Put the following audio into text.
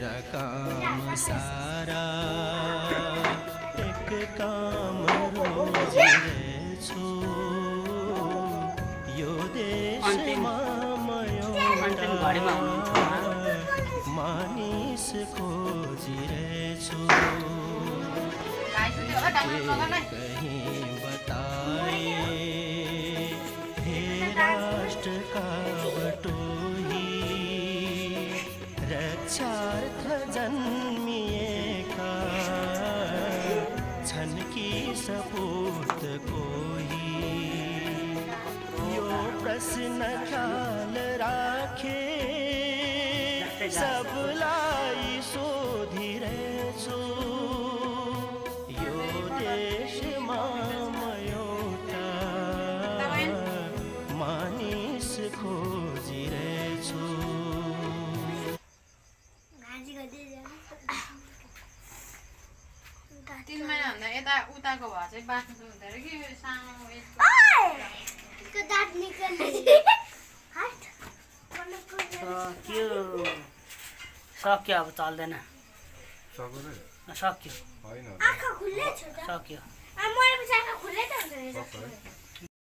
मेरा काम सारा एक काम रोज छु यो देशमा मानिस खोजिरहेछु कहीं बताए हे राष्ट्रका बटोही रक्षार्थ जन्मिएका छन् कि सपूत कोही यो प्रश्न ख्याल राखे सबलाई सोधिरहेछु यो देशमा म एउटा मानिस खोजिरहेछु 3 महिनाभन्दा यता उताको भए चाहिँ बाँच्नु हुँदैन कि सानो सक्यो अब चल्दैन सक्यो होइन सक्यो आँखा खुल्लै त हुन्छ नि